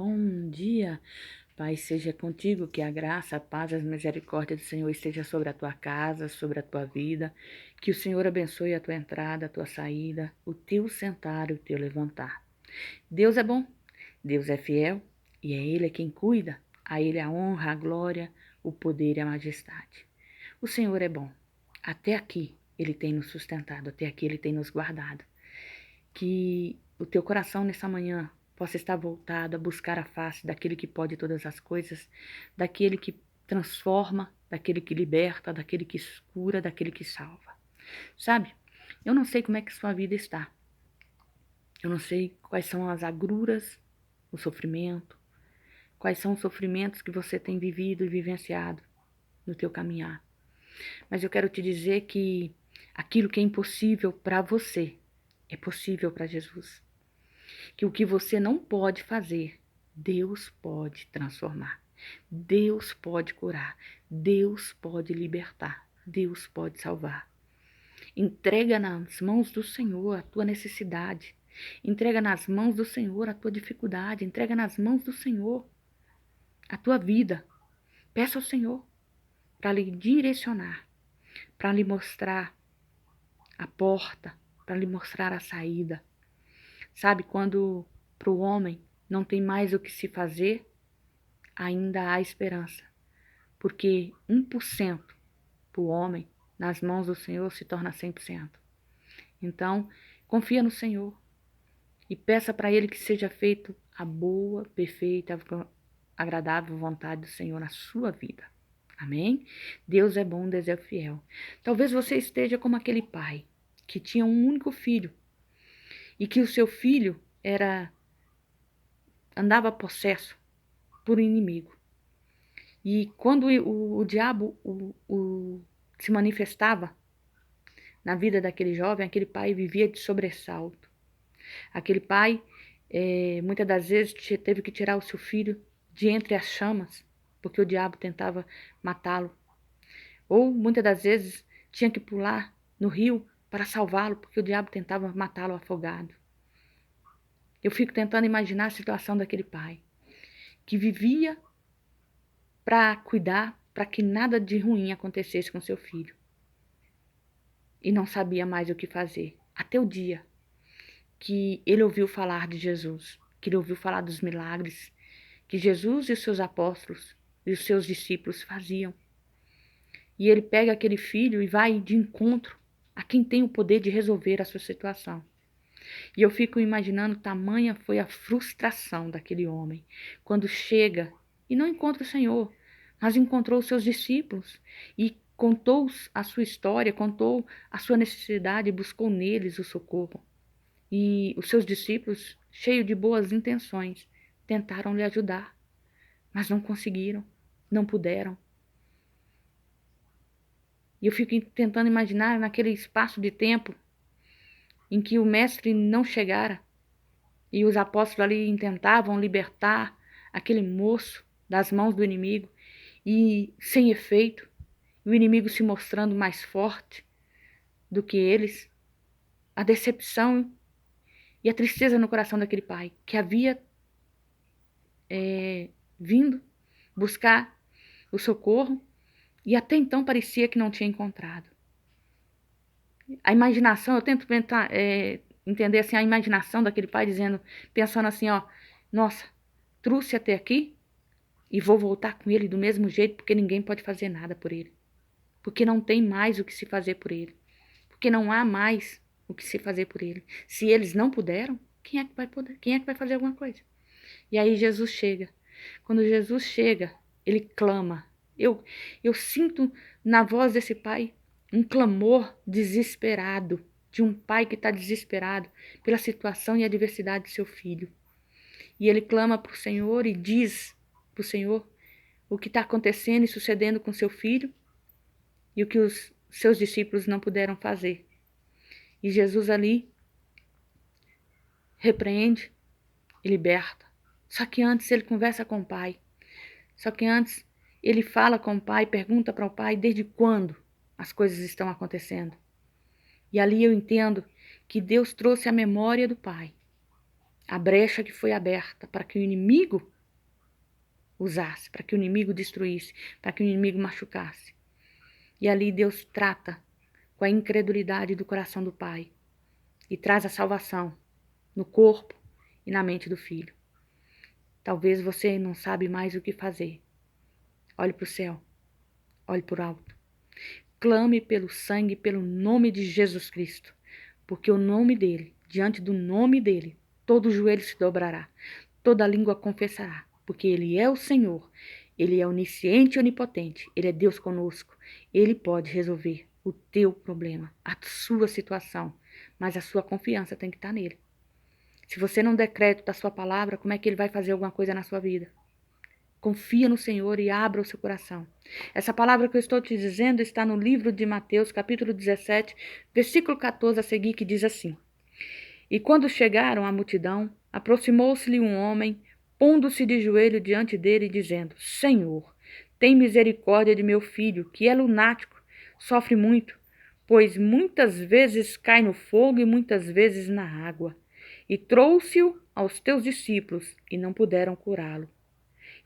Bom dia, Pai, seja contigo, que a graça, a paz, as misericórdias do Senhor esteja sobre a tua casa, sobre a tua vida, que o Senhor abençoe a tua entrada, a tua saída, o teu sentar e o teu levantar. Deus é bom, Deus é fiel e é Ele quem cuida, a Ele a honra, a glória, o poder e a majestade. O Senhor é bom, até aqui Ele tem nos sustentado, até aqui Ele tem nos guardado. Que o teu coração nessa manhã possa estar voltado a buscar a face daquele que pode todas as coisas, daquele que transforma, daquele que liberta, daquele que cura, daquele que salva. Sabe? Eu não sei como é que sua vida está. Eu não sei quais são as agruras, o sofrimento, quais são os sofrimentos que você tem vivido e vivenciado no teu caminhar. Mas eu quero te dizer que aquilo que é impossível para você é possível para Jesus. Que o que você não pode fazer, Deus pode transformar. Deus pode curar. Deus pode libertar. Deus pode salvar. Entrega nas mãos do Senhor a tua necessidade. Entrega nas mãos do Senhor a tua dificuldade. Entrega nas mãos do Senhor a tua vida. Peça ao Senhor para lhe direcionar, para lhe mostrar a porta, para lhe mostrar a saída. Sabe, quando para o homem não tem mais o que se fazer, ainda há esperança. Porque 1% para o homem, nas mãos do Senhor, se torna 100%. Então, confia no Senhor e peça para Ele que seja feito a boa, perfeita, agradável vontade do Senhor na sua vida. Amém? Deus é bom, Deus é fiel. Talvez você esteja como aquele pai que tinha um único filho e que o seu filho andava possesso por inimigo. E quando o diabo se manifestava na vida daquele jovem, aquele pai vivia de sobressalto. Aquele pai, muitas das vezes, teve que tirar o seu filho de entre as chamas, porque o diabo tentava matá-lo. Ou, muitas das vezes, tinha que pular no rio para salvá-lo, porque o diabo tentava matá-lo afogado. Eu fico tentando imaginar a situação daquele pai, que vivia para cuidar, para que nada de ruim acontecesse com seu filho. E não sabia mais o que fazer. Até o dia que ele ouviu falar de Jesus, que ele ouviu falar dos milagres que Jesus e os seus apóstolos e os seus discípulos faziam. E ele pega aquele filho e vai de encontro a quem tem o poder de resolver a sua situação. E eu fico imaginando tamanha foi a frustração daquele homem quando chega e não encontra o Senhor, mas encontrou os seus discípulos e contou a sua história, contou a sua necessidade e buscou neles o socorro. E os seus discípulos, cheios de boas intenções, tentaram lhe ajudar, mas não conseguiram, não puderam. E eu fico tentando imaginar naquele espaço de tempo em que o mestre não chegara e os apóstolos ali tentavam libertar aquele moço das mãos do inimigo e sem efeito, o inimigo se mostrando mais forte do que eles, a decepção e a tristeza no coração daquele pai que havia vindo buscar o socorro e até então parecia que não tinha encontrado. A imaginação, eu tento entender assim a imaginação daquele pai pensando assim, ó, nossa, trouxe até aqui e vou voltar com ele do mesmo jeito porque ninguém pode fazer nada por ele. Porque não tem mais o que se fazer por ele. Porque não há mais o que se fazer por ele. Se eles não puderam, quem é que vai poder? Quem é que vai fazer alguma coisa? E aí Jesus chega. Quando Jesus chega, ele clama. Eu sinto na voz desse pai um clamor desesperado, de um pai que está desesperado pela situação e adversidade do seu filho. E ele clama para o Senhor e diz para o Senhor o que está acontecendo e sucedendo com seu filho e o que os seus discípulos não puderam fazer. E Jesus ali repreende e liberta. Só que antes ele conversa com o pai. Só que antes ele fala com o pai, pergunta para o pai desde quando as coisas estão acontecendo. E ali eu entendo que Deus trouxe a memória do pai a brecha que foi aberta para que o inimigo usasse, para que o inimigo destruísse, para que o inimigo machucasse. E ali Deus trata com a incredulidade do coração do pai e traz a salvação no corpo e na mente do filho. Talvez você não sabe mais o que fazer. Olhe para o céu, olhe para o alto. Clame pelo sangue, pelo nome de Jesus Cristo, porque o nome dele, diante do nome dele, todo joelho se dobrará, toda língua confessará, porque ele é o Senhor, ele é onisciente e onipotente, ele é Deus conosco, ele pode resolver o teu problema, a sua situação, mas a sua confiança tem que estar nele. Se você não der crédito da sua palavra, como é que ele vai fazer alguma coisa na sua vida? Confia no Senhor e abra o seu coração. Essa palavra que eu estou te dizendo está no livro de Mateus, capítulo 17, versículo 14 a seguir, que diz assim: E quando chegaram à multidão, aproximou-se-lhe um homem, pondo-se de joelho diante dele, dizendo: Senhor, tem misericórdia de meu filho, que é lunático, sofre muito, pois muitas vezes cai no fogo e muitas vezes na água. E trouxe-o aos teus discípulos, e não puderam curá-lo.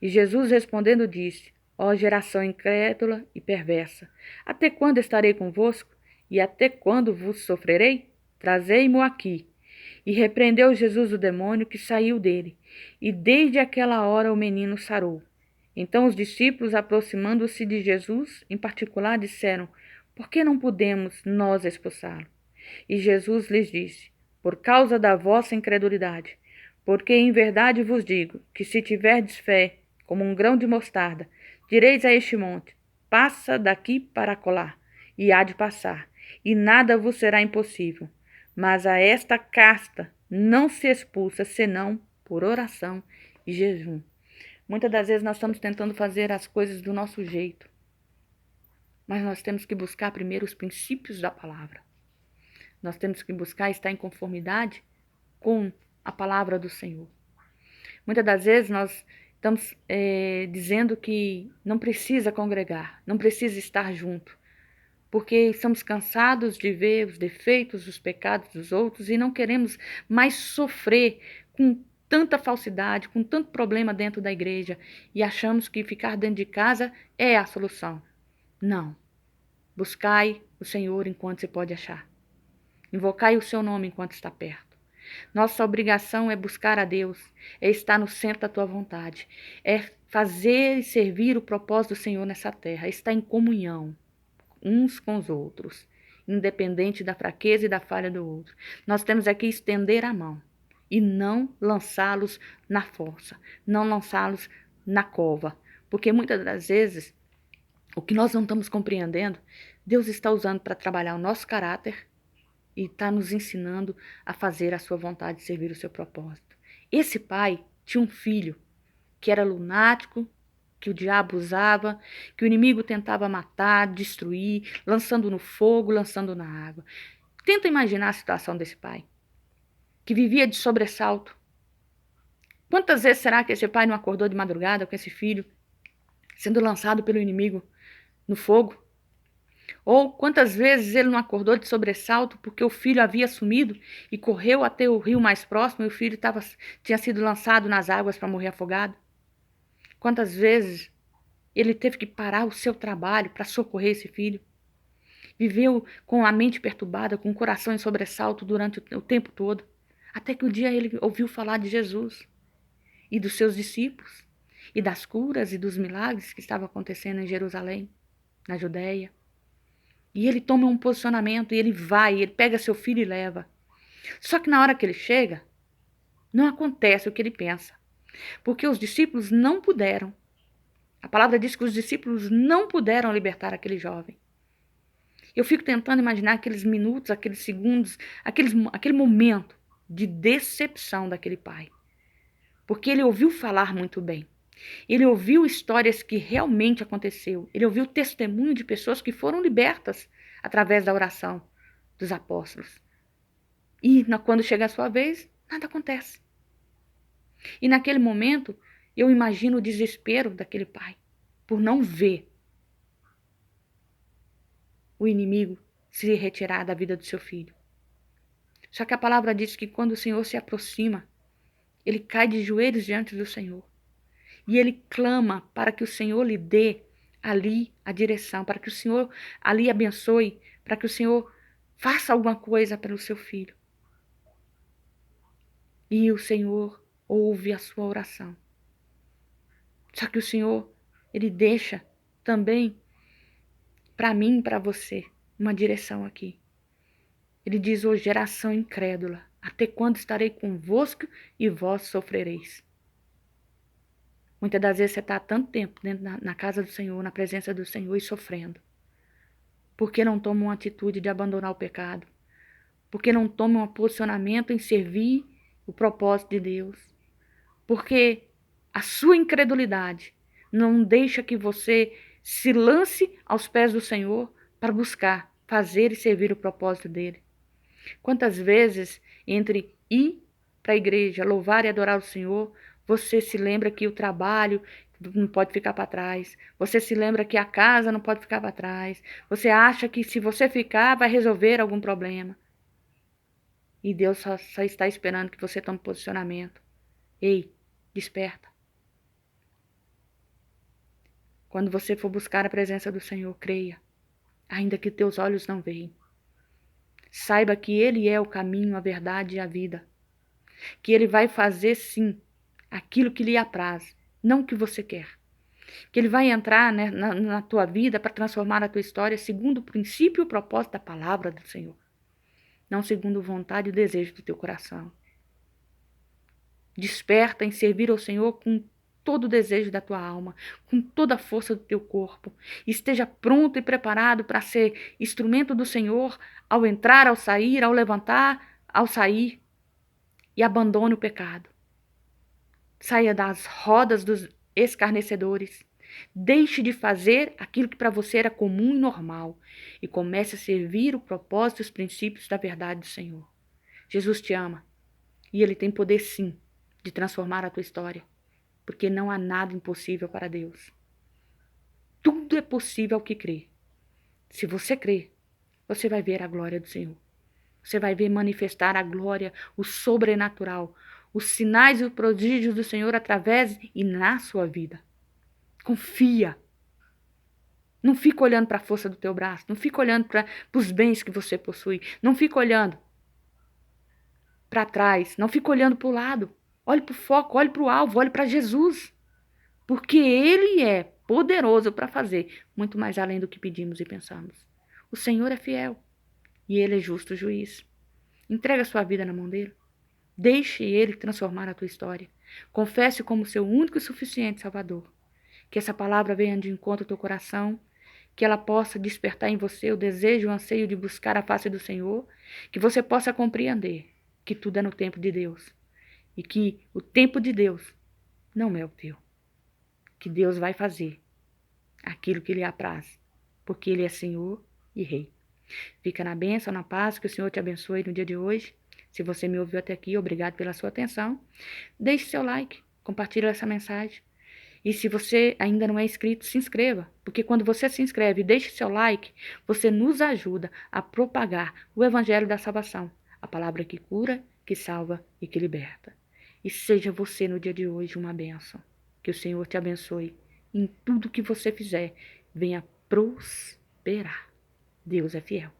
E Jesus respondendo disse: Ó geração incrédula e perversa, até quando estarei convosco? E até quando vos sofrerei? Trazei-mo aqui. E repreendeu Jesus o demônio que saiu dele, e desde aquela hora o menino sarou. Então os discípulos, aproximando-se de Jesus, em particular, disseram: Por que não podemos nós expulsá-lo? E Jesus lhes disse: Por causa da vossa incredulidade. Porque em verdade vos digo que se tiverdes fé, como um grão de mostarda, direis a este monte: Passa daqui para acolá, e há de passar, e nada vos será impossível. Mas a esta casta não se expulsa, senão por oração e jejum. Muitas das vezes nós estamos tentando fazer as coisas do nosso jeito, mas nós temos que buscar primeiro os princípios da palavra. Nós temos que buscar estar em conformidade com a palavra do Senhor. Muitas das vezes nós estamos dizendo que não precisa congregar, não precisa estar junto, porque estamos cansados de ver os defeitos, os pecados dos outros e não queremos mais sofrer com tanta falsidade, com tanto problema dentro da igreja e achamos que ficar dentro de casa é a solução. Não. Buscai o Senhor enquanto se pode achar. Invocai o seu nome enquanto está perto. Nossa obrigação é buscar a Deus, é estar no centro da tua vontade, é fazer e servir o propósito do Senhor nessa terra, é estar em comunhão uns com os outros, independente da fraqueza e da falha do outro. Nós temos aqui estender a mão e não lançá-los na força, não lançá-los na cova, porque muitas das vezes o que nós não estamos compreendendo, Deus está usando para trabalhar o nosso caráter e está nos ensinando a fazer a sua vontade, servir o seu propósito. Esse pai tinha um filho que era lunático, que o diabo usava, que o inimigo tentava matar, destruir, lançando no fogo, lançando na água. Tenta imaginar a situação desse pai, que vivia de sobressalto. Quantas vezes será que esse pai não acordou de madrugada com esse filho sendo lançado pelo inimigo no fogo? Ou quantas vezes ele não acordou de sobressalto porque o filho havia sumido e correu até o rio mais próximo e o filho tinha sido lançado nas águas para morrer afogado? Quantas vezes ele teve que parar o seu trabalho para socorrer esse filho? Viveu com a mente perturbada, com o coração em sobressalto durante o tempo todo, até que um dia ele ouviu falar de Jesus e dos seus discípulos, e das curas e dos milagres que estavam acontecendo em Jerusalém, na Judéia. E ele toma um posicionamento, e ele vai, ele pega seu filho e leva. Só que na hora que ele chega, não acontece o que ele pensa, porque os discípulos não puderam. A palavra diz que os discípulos não puderam libertar aquele jovem. Eu fico tentando imaginar aqueles minutos, aqueles segundos, aquele momento de decepção daquele pai. Porque ele ouviu falar muito bem. Ele ouviu histórias que realmente aconteceu. Ele ouviu testemunho de pessoas que foram libertas através da oração dos apóstolos. E quando chega a sua vez, nada acontece. E naquele momento, eu imagino o desespero daquele pai por não ver o inimigo se retirar da vida do seu filho. Só que a palavra diz que quando o Senhor se aproxima, ele cai de joelhos diante do Senhor. E ele clama para que o Senhor lhe dê ali a direção, para que o Senhor ali abençoe, para que o Senhor faça alguma coisa pelo seu filho. E o Senhor ouve a sua oração. Só que o Senhor, ele deixa também para mim e para você uma direção aqui. Ele diz: ô geração incrédula, até quando estarei convosco e vós sofrereis? Muitas das vezes você está há tanto tempo dentro na casa do Senhor, na presença do Senhor e sofrendo. Por que não toma uma atitude de abandonar o pecado? Por que não toma um posicionamento em servir o propósito de Deus? Porque a sua incredulidade não deixa que você se lance aos pés do Senhor para buscar fazer e servir o propósito dele. Quantas vezes, entre ir para a igreja, louvar e adorar o Senhor, você se lembra que o trabalho não pode ficar para trás. Você se lembra que a casa não pode ficar para trás. Você acha que se você ficar, vai resolver algum problema. E Deus só está esperando que você tome posicionamento. Ei, desperta. Quando você for buscar a presença do Senhor, creia, ainda que teus olhos não veem. Saiba que Ele é o caminho, a verdade e a vida. Que Ele vai fazer, sim, aquilo que lhe apraz, não o que você quer. Que Ele vai entrar, né, na tua vida para transformar a tua história segundo o princípio e o propósito da palavra do Senhor. Não segundo a vontade e o desejo do teu coração. Desperta em servir ao Senhor com todo o desejo da tua alma, com toda a força do teu corpo. Esteja pronto e preparado para ser instrumento do Senhor ao entrar, ao sair, ao levantar, ao sair. E abandone o pecado. Saia das rodas dos escarnecedores. Deixe de fazer aquilo que para você era comum e normal. E comece a servir o propósito e os princípios da verdade do Senhor. Jesus te ama. E Ele tem poder, sim, de transformar a tua história. Porque não há nada impossível para Deus. Tudo é possível ao que crê. Se você crê, você vai ver a glória do Senhor. Você vai ver manifestar a glória, o sobrenatural, os sinais e os prodígios do Senhor através e na sua vida. Confia. Não fica olhando para a força do teu braço. Não fica olhando para os bens que você possui. Não fica olhando para trás. Não fica olhando para o lado. Olhe para o foco, olhe para o alvo, olhe para Jesus. Porque Ele é poderoso para fazer muito mais além do que pedimos e pensamos. O Senhor é fiel e Ele é justo juiz. Entrega a sua vida na mão dele. Deixe Ele transformar a tua história. Confesse como seu único e suficiente Salvador. Que essa palavra venha de encontro ao teu coração, que ela possa despertar em você o desejo e o anseio de buscar a face do Senhor, que você possa compreender que tudo é no tempo de Deus e que o tempo de Deus não é o teu. Que Deus vai fazer aquilo que lhe apraz, porque Ele é Senhor e Rei. Fica na bênção, na paz, que o Senhor te abençoe no dia de hoje. Se você me ouviu até aqui, obrigado pela sua atenção. Deixe seu like, compartilhe essa mensagem. E se você ainda não é inscrito, se inscreva, porque quando você se inscreve e deixe seu like, você nos ajuda a propagar o Evangelho da Salvação, a palavra que cura, que salva e que liberta. E seja você no dia de hoje uma bênção. Que o Senhor te abençoe em tudo que você fizer. Venha prosperar. Deus é fiel.